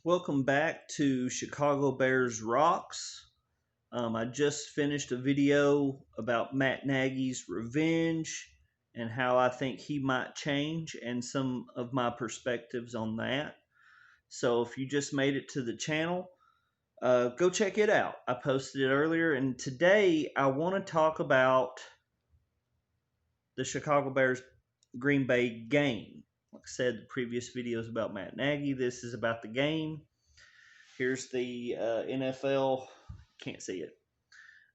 Welcome back to Chicago Bears Rocks. I just finished a video about Matt Nagy's revenge and how I think he might change and some of my perspectives on that. So if you just made it to the channel, go check it out. I posted it earlier, and today I want to talk about the Chicago Bears Green Bay game. Like I said, the previous video is about Matt Nagy. This is about the game. Here's the NFL, can't see it,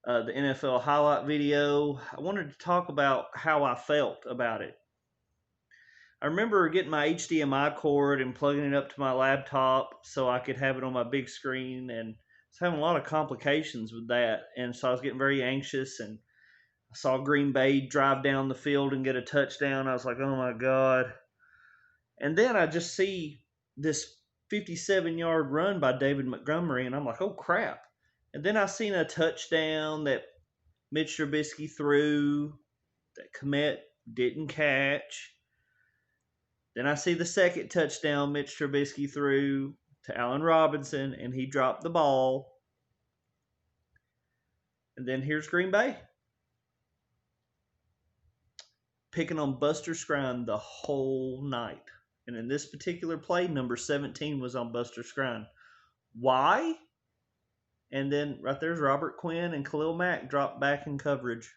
the NFL highlight video. I wanted to talk about how I felt about it. I remember getting my HDMI cord and plugging it up to my laptop so I could have it on my big screen, and I was having a lot of complications with that, and so I was getting very anxious, and I saw Green Bay drive down the field and get a touchdown. I was like, oh my God. And then I just see this 57-yard run by David Montgomery, and I'm like, oh crap. And then I seen a touchdown that Mitch Trubisky threw that Komet didn't catch. Then I see the second touchdown Mitch Trubisky threw to Allen Robinson, and he dropped the ball. And then here's Green Bay picking on Buster Skrine the whole night. And in this particular play, number 17 was on Buster Skrine. Why? And then right there's Robert Quinn and Khalil Mack dropped back in coverage.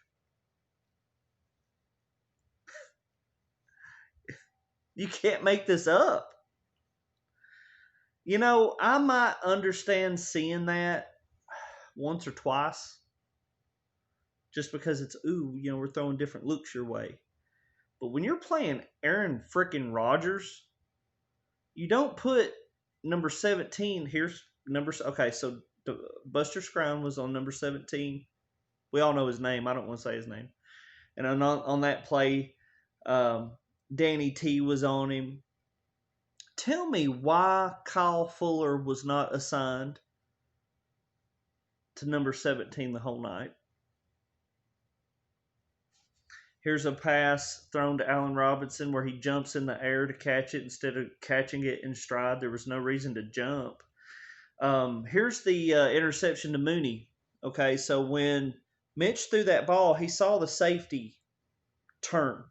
You can't make this up. You know, I might understand seeing that once or twice just because it's, we're throwing different looks your way. But when you're playing Aaron frickin' Rodgers, you don't put number 17. Here's number. Okay, so Buster Skrine was on number 17. We all know his name. I don't want to say his name. And on that play, Danny T was on him. Tell me why Kyle Fuller was not assigned to number 17 the whole night. Here's a pass thrown to Allen Robinson where he jumps in the air to catch it instead of catching it in stride. There was no reason to jump. Here's the interception to Mooney. Okay, so when Mitch threw that ball, he saw the safety turn,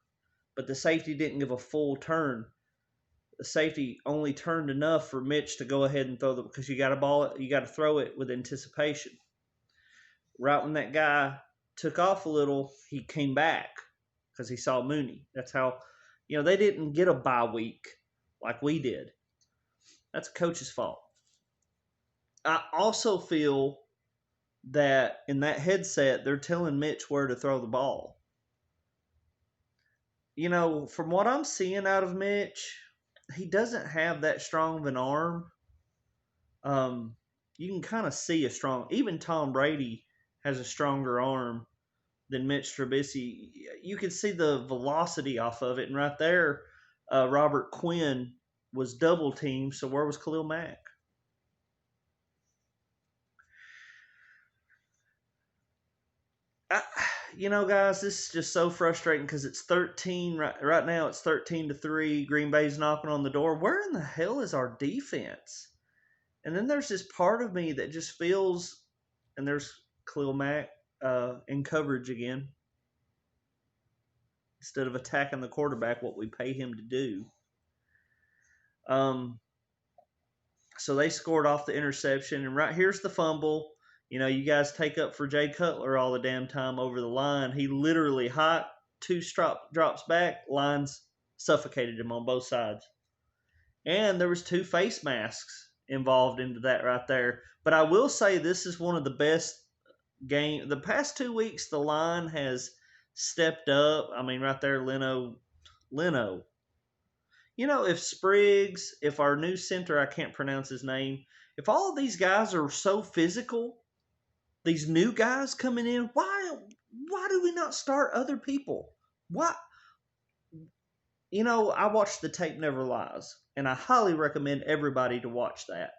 but the safety didn't give a full turn. The safety only turned enough for Mitch to go ahead and throw the, because you got to throw it with anticipation. Right when that guy took off a little, he came back because he saw Mooney. That's how, they didn't get a bye week like we did. That's a coach's fault. I also feel that in that headset, they're telling Mitch where to throw the ball. From what I'm seeing out of Mitch, he doesn't have that strong of an arm. You can kind of see even Tom Brady has a stronger arm than Mitch Trubisky. You can see the velocity off of it. And right there, Robert Quinn was double teamed. So where was Khalil Mack? Guys, this is just so frustrating because it's 13 right now. It's 13-3. Green Bay's knocking on the door. Where in the hell is our defense? And then there's this part of me that just feels, and there's Khalil Mack in coverage again instead of attacking the quarterback, what we pay him to do. So they scored off the interception, and right here's the fumble. You guys take up for Jay Cutler all the damn time over the line. He literally drops back, lines suffocated him on both sides. And there was 2 face masks involved into that right there. But I will say this is one of the best games. The past 2 weeks, the line has stepped up. I mean, right there, Leno. If Spriggs, if our new center, I can't pronounce his name, if all of these guys are so physical, these new guys coming in, why do we not start other people? Why? I watched The Tape Never Lies, and I highly recommend everybody to watch that.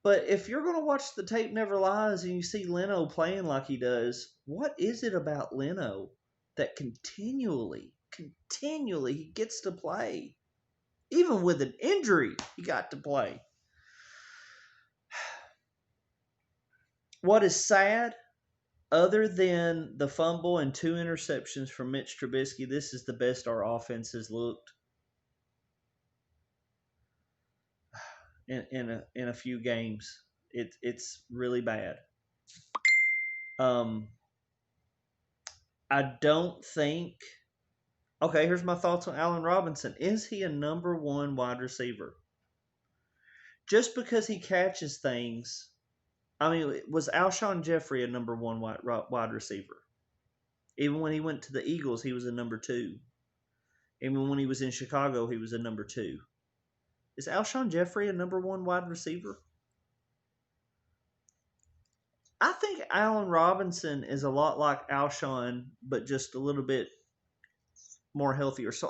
But if you're going to watch The Tape Never Lies and you see Leno playing like he does, what is it about Leno that continually he gets to play? Even with an injury, he got to play. What is sad, other than the fumble and 2 interceptions from Mitch Trubisky, this is the best our offense has looked in a few games. It's really bad. I don't think. Okay, here's my thoughts on Allen Robinson. Is he a number one wide receiver? Just because he catches things, I mean, was Alshon Jeffrey a number one wide receiver? Even when he went to the Eagles, he was a number two. Even when he was in Chicago, he was a number two. Is Alshon Jeffrey a number one wide receiver? I think Allen Robinson is a lot like Alshon, but just a little bit more healthier. So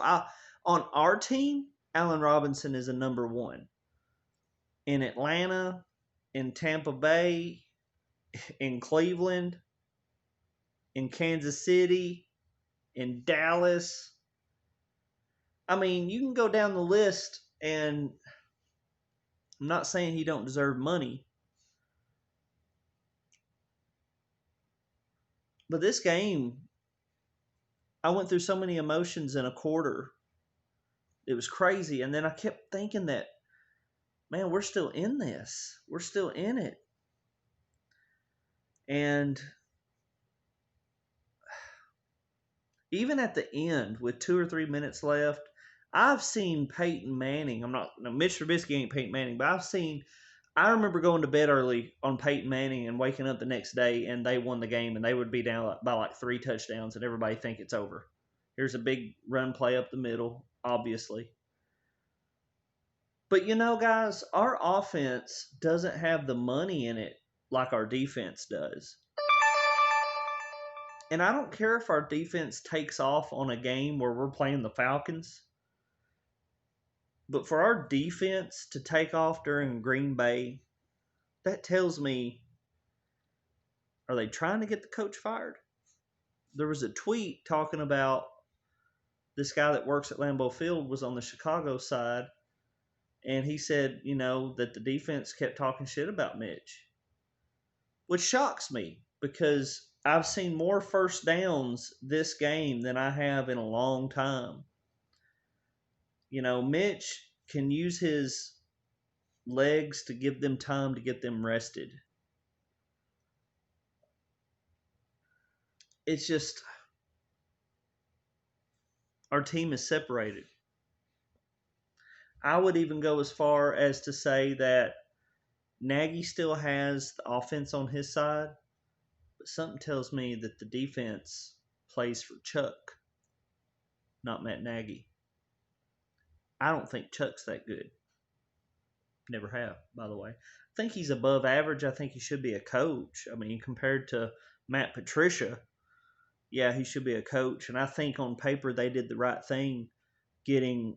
on our team, Allen Robinson is a number one. In Atlanta, in Tampa Bay, in Cleveland, in Kansas City, in Dallas. I mean, you can go down the list, and I'm not saying he don't deserve money. But this game, I went through so many emotions in a quarter. It was crazy. And then I kept thinking that, man, we're still in this. We're still in it. And even at the end, with 2 or 3 minutes left, I've seen Peyton Manning. Mitch Trubisky ain't Peyton Manning, but I remember going to bed early on Peyton Manning and waking up the next day, and they won the game, and they would be down by like 3 touchdowns, and everybody think it's over. Here's a big run play up the middle, obviously. But guys, our offense doesn't have the money in it like our defense does. And I don't care if our defense takes off on a game where we're playing the Falcons. But for our defense to take off during Green Bay, that tells me, are they trying to get the coach fired? There was a tweet talking about this guy that works at Lambeau Field was on the Chicago side, and he said, that the defense kept talking shit about Mitch, which shocks me because I've seen more first downs this game than I have in a long time. Mitch can use his legs to give them time to get them rested. It's just our team is separated. I would even go as far as to say that Nagy still has the offense on his side, but something tells me that the defense plays for Chuck, not Matt Nagy. I don't think Chuck's that good. Never have, by the way. I think he's above average. I think he should be a coach. I mean, compared to Matt Patricia, yeah, he should be a coach. And I think on paper they did the right thing getting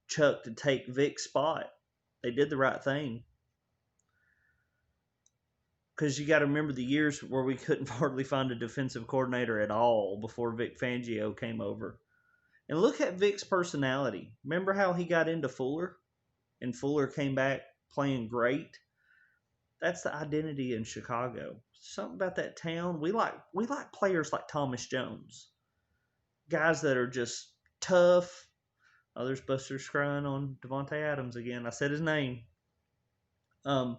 Chuck to take Vic's spot. They did the right thing. Because you got to remember the years where we couldn't hardly find a defensive coordinator at all before Vic Fangio came over. And look at Vic's personality. Remember how he got into Fuller? And Fuller came back playing great? That's the identity in Chicago. Something about that town. We like players like Thomas Jones. Guys that are just tough. Oh, there's Buster Scrine on Devontae Adams again. I said his name. But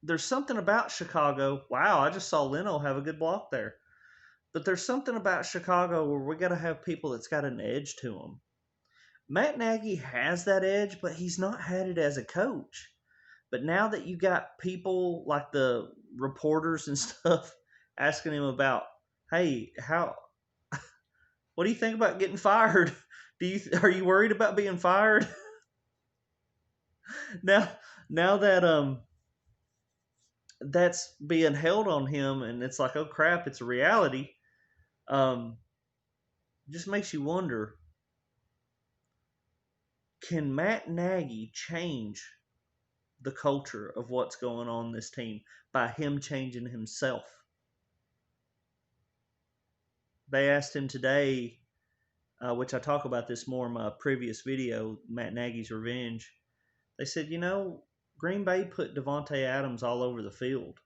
there's something about Chicago. Wow, I just saw Leno have a good block there. But there's something about Chicago where we got to have people that's got an edge to them. Matt Nagy has that edge, but he's not had it as a coach. But now that you got people like the reporters and stuff asking him about, hey, what do you think about getting fired? Are you worried about being fired? now that that's being held on him, and it's like, oh crap, it's a reality. Just makes you wonder, can Matt Nagy change the culture of what's going on in this team by him changing himself? They asked him today, which I talk about this more in my previous video, Matt Nagy's Revenge. They said, Green Bay put Devontae Adams all over the field.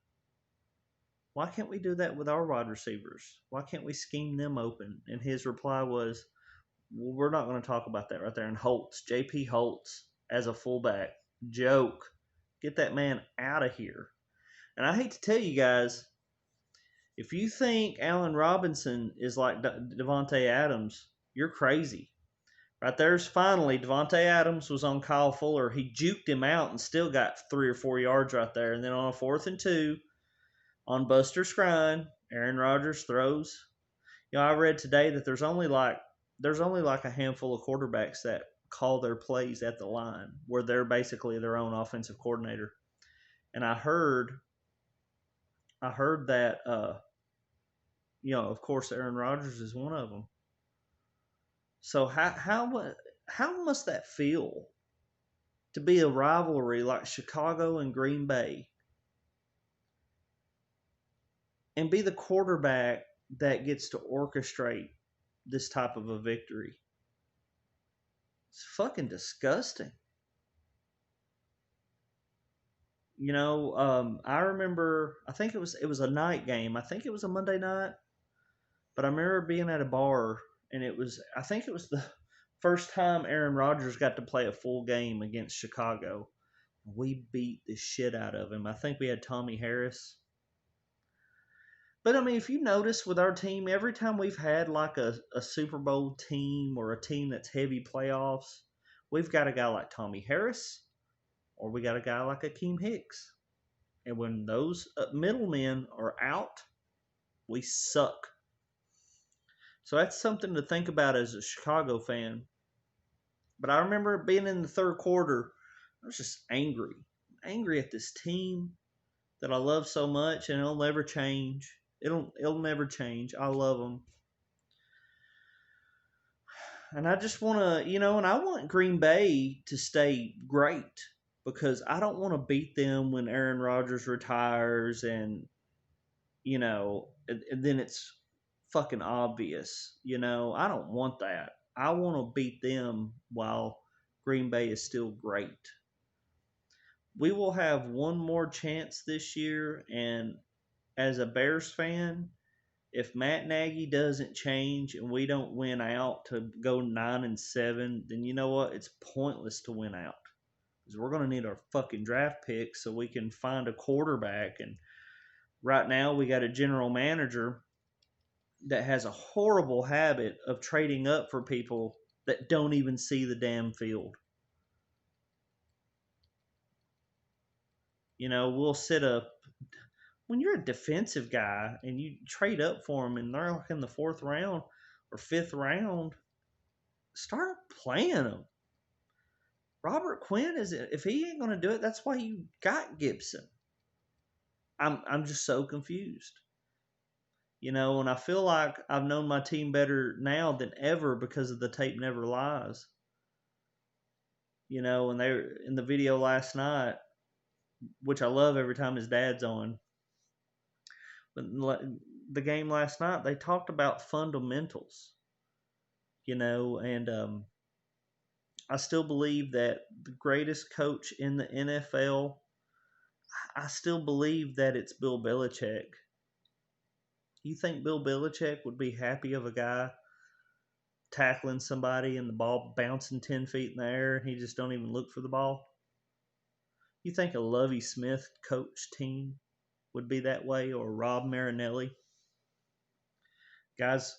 Why can't we do that with our wide receivers? Why can't we scheme them open? And his reply was, well, we're not going to talk about that right there. And Holtz, JP Holtz, as a fullback, joke. Get that man out of here. And I hate to tell you guys, if you think Allen Robinson is like Devontae Adams, you're crazy. Right there's finally Devontae Adams was on Kyle Fuller. He juked him out and still got 3 or 4 yards right there. And then on a 4th and 2, on Buster Skrine, Aaron Rodgers throws. I read today that there's only like a handful of quarterbacks that call their plays at the line, where they're basically their own offensive coordinator. And I heard that of course Aaron Rodgers is one of them. So how must that feel to be a rivalry like Chicago and Green Bay and be the quarterback that gets to orchestrate this type of a victory? It's fucking disgusting. I remember, I think it was a night game. I think it was a Monday night, but I remember being at a bar, and I think it was the first time Aaron Rodgers got to play a full game against Chicago. We beat the shit out of him. I think we had Tommy Harris. But I mean, if you notice with our team, every time we've had like a Super Bowl team or a team that's heavy playoffs, we've got a guy like Tommy Harris, or we got a guy like Akeem Hicks. And when those middlemen are out, we suck. So that's something to think about as a Chicago fan. But I remember being in the third quarter, I was just angry. Angry at this team that I love so much, and it'll never change. It'll never change. I love them. And I just want to, and I want Green Bay to stay great, because I don't want to beat them when Aaron Rodgers retires and then it's fucking obvious. I don't want that. I want to beat them while Green Bay is still great. We will have one more chance this year, and as a Bears fan, if Matt Nagy doesn't change and we don't win out to go 9-7, then you know what? It's pointless to win out, because we're going to need our fucking draft picks so we can find a quarterback. And right now we got a general manager that has a horrible habit of trading up for people that don't even see the damn field. We'll sit up. When you're a defensive guy and you trade up for them and they're like in the 4th round or 5th round, start playing them. Robert Quinn if he ain't going to do it, that's why you got Gibson. I'm just so confused. And I feel like I've known my team better now than ever because of the tape never lies. And they in the video last night, which I love every time his dad's on. But the game last night, they talked about fundamentals. And I still believe that the greatest coach in the NFL, I still believe that it's Bill Belichick. You think Bill Belichick would be happy of a guy tackling somebody and the ball bouncing 10 feet in the air and he just don't even look for the ball? You think a Lovie Smith coach team would be that way, or Rob Marinelli? Guys,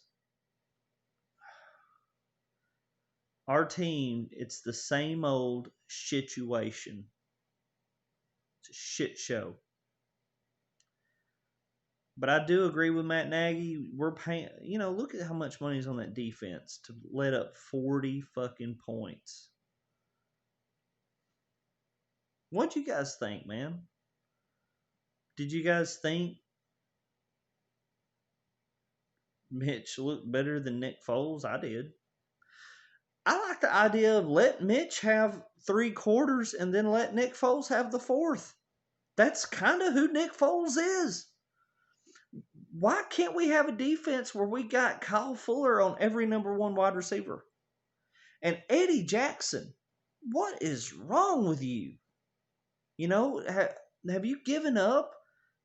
our team, it's the same old shituation. It's a shit show. But I do agree with Matt Nagy. We're paying, look at how much money is on that defense to let up 40 fucking points. What'd you guys think, man? Did you guys think Mitch looked better than Nick Foles? I did. I like the idea of let Mitch have 3 quarters and then let Nick Foles have the 4th. That's kind of who Nick Foles is. Why can't we have a defense where we got Kyle Fuller on every number 1 wide receiver? And Eddie Jackson, what is wrong with you? Have you given up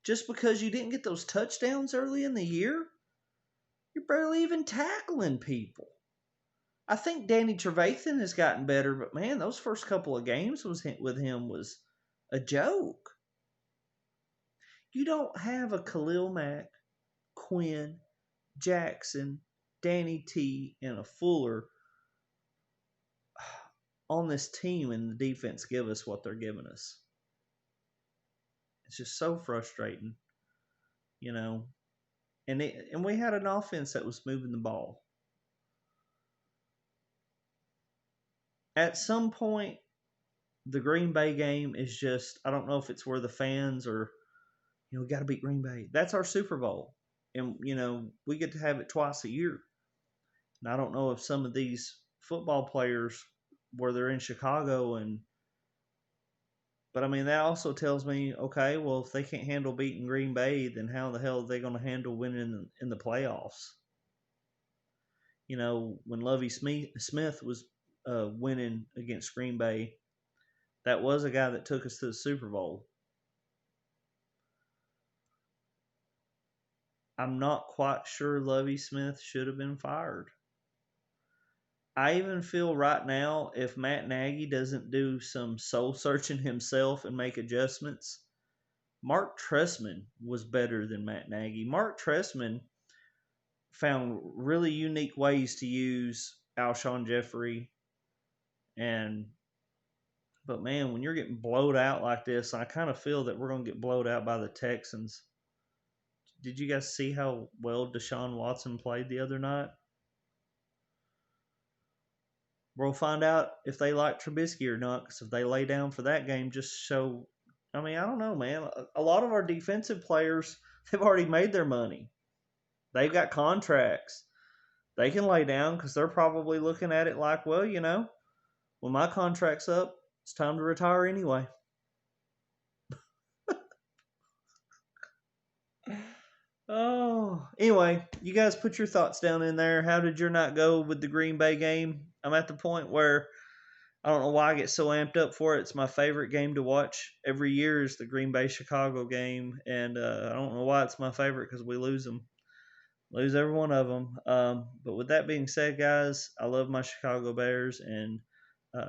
just because you didn't get those touchdowns early in the year, you're barely even tackling people. I think Danny Trevathan has gotten better, but man, those first couple of games with him was a joke. You don't have a Khalil Mack, Quinn, Jackson, Danny T, and a Fuller on this team, and the defense give us what they're giving us. It's just so frustrating, you know. And we had an offense that was moving the ball. At some point, the Green Bay game is just, I don't know if it's where the fans are, we got to beat Green Bay. That's our Super Bowl. And, we get to have it twice a year. And I don't know if some of these football players, where they're in Chicago, but I mean, that also tells me, okay, well, if they can't handle beating Green Bay, then how the hell are they going to handle winning in the playoffs? When Lovie Smith was winning against Green Bay, that was a guy that took us to the Super Bowl. I'm not quite sure Lovie Smith should have been fired. I even feel right now, if Matt Nagy doesn't do some soul searching himself and make adjustments, Mark Trestman was better than Matt Nagy. Mark Trestman found really unique ways to use Alshon Jeffrey, but man, when you're getting blowed out like this, I kind of feel that we're going to get blowed out by the Texans. Did you guys see how well Deshaun Watson played the other night? We'll find out if they like Trubisky or not, because if they lay down for that game, just show. I mean, I don't know, man. A lot of our defensive players, they've already made their money. They've got contracts. They can lay down because they're probably looking at it like, well, when my contract's up, it's time to retire anyway. Oh, anyway, you guys put your thoughts down in there. How did your night go with the Green Bay game? I'm at the point where I don't know why I get so amped up for it. It's my favorite game to watch every year is the Green Bay Chicago game, and I don't know why it's my favorite because we lose every one of them. But with that being said, guys, I love my Chicago Bears, and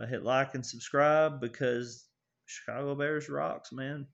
hit like and subscribe because Chicago Bears rocks, man.